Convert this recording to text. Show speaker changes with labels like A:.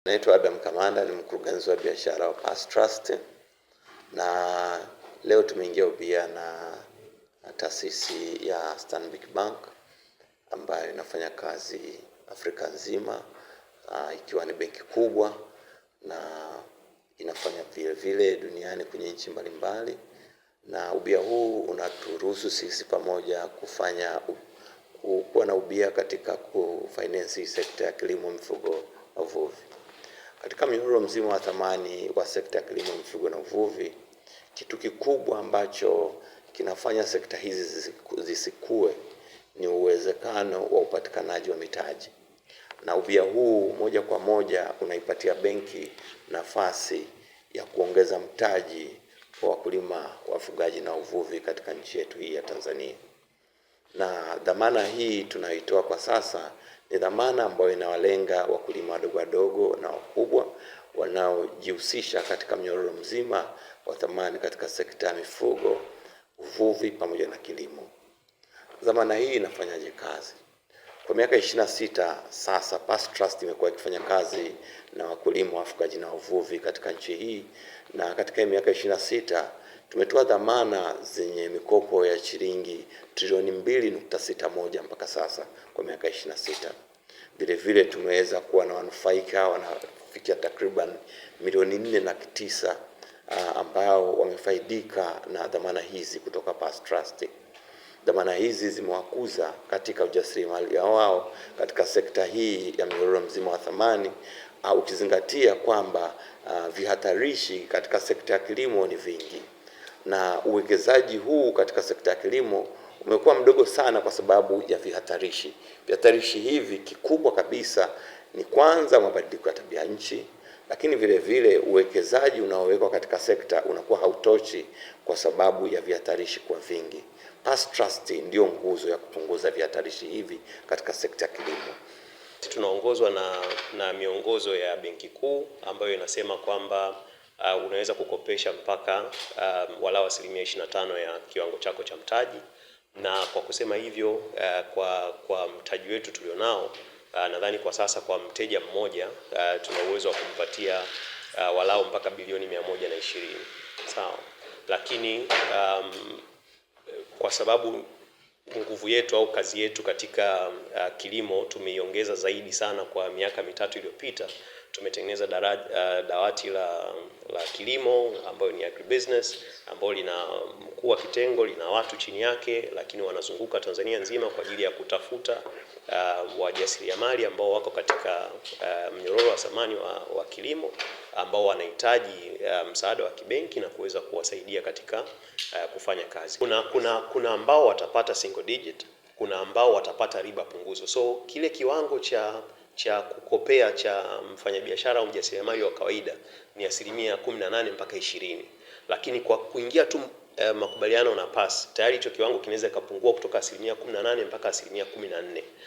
A: Naitwa Adam Kamanda, ni mkurugenzi wa biashara wa Past Trust, na leo tumeingia ubia na taasisi ya Stanbic Bank ambayo inafanya kazi Afrika nzima, ikiwa ni benki kubwa na inafanya vile vile duniani kwenye nchi mbalimbali. Na ubia huu unaturuhusu sisi pamoja kuwa na ubia katika kufinance sekta ya kilimo, mifugo na uvuvi. Katika mnyororo mzima wa thamani wa sekta ya kilimo, mifugo na uvuvi, kitu kikubwa ambacho kinafanya sekta hizi zisikue ni uwezekano wa upatikanaji wa mitaji. Na ubia huu moja kwa moja unaipatia benki nafasi ya kuongeza mtaji kwa wakulima, wafugaji na uvuvi katika nchi yetu hii ya Tanzania. Na dhamana hii tunaitoa kwa sasa ni dhamana ambayo inawalenga wakulima wadogo na wakubwa wanaojihusisha katika mnyororo mzima wa thamani katika sekta ya mifugo, uvuvi pamoja na kilimo. Dhamana hii inafanyaje kazi? Kwa miaka 26 sasa Past Trust imekuwa ikifanya kazi na wakulima, wafugaji na uvuvi katika nchi hii, na katika miaka 26 tumetoa dhamana zenye mikopo ya shilingi trilioni 2.61 mpaka sasa kwa miaka 26. Vile vile tumeweza kuwa na wanufaika wanafikia takriban milioni 4.9 ambao wamefaidika na dhamana hizi kutoka Past Trust. Dhamana hizi zimewakuza katika ujasiriamali wao katika sekta hii ya mnyororo mzima wa thamani, ukizingatia kwamba vihatarishi katika sekta ya kilimo ni vingi, na uwekezaji huu katika sekta ya kilimo umekuwa mdogo sana kwa sababu ya vihatarishi. Vihatarishi hivi kikubwa kabisa ni kwanza mabadiliko ya tabia nchi, lakini vile vile uwekezaji unaowekwa katika sekta unakuwa hautoshi kwa sababu ya vihatarishi kwa vingi. Past Trust ndio nguzo ya kupunguza vihatarishi hivi katika sekta ya kilimo.
B: Tunaongozwa na miongozo ya Benki Kuu ambayo inasema kwamba unaweza kukopesha mpaka walau 25% ya kiwango chako cha mtaji, na kwa kusema hivyo kwa mtaji wetu tulionao, nadhani kwa sasa kwa mteja mmoja tuna uwezo wa kumpatia walau mpaka bilioni 120. Sawa. Lakini kwa sababu nguvu yetu au kazi yetu katika kilimo tumeiongeza zaidi sana kwa miaka mitatu iliyopita. Tumetengeneza dawati la kilimo ambayo ni agribusiness, ambayo lina mkuu wa kitengo, lina watu chini yake, lakini wanazunguka Tanzania nzima kwa ajili ya kutafuta wajasiriamali ambao wako katika mnyororo wa thamani wa kilimo, ambao wanahitaji msaada wa kibenki na kuweza kuwasaidia katika kufanya kazi. Kuna ambao watapata single digit, kuna ambao watapata riba punguzo. So kile kiwango cha kukopea cha mfanyabiashara au mjasiriamali wa kawaida ni 18% mpaka 20%. Lakini kwa kuingia tu makubaliano na PASS, tayari hicho kiwango kinaweza kupungua kutoka 18% mpaka 14%.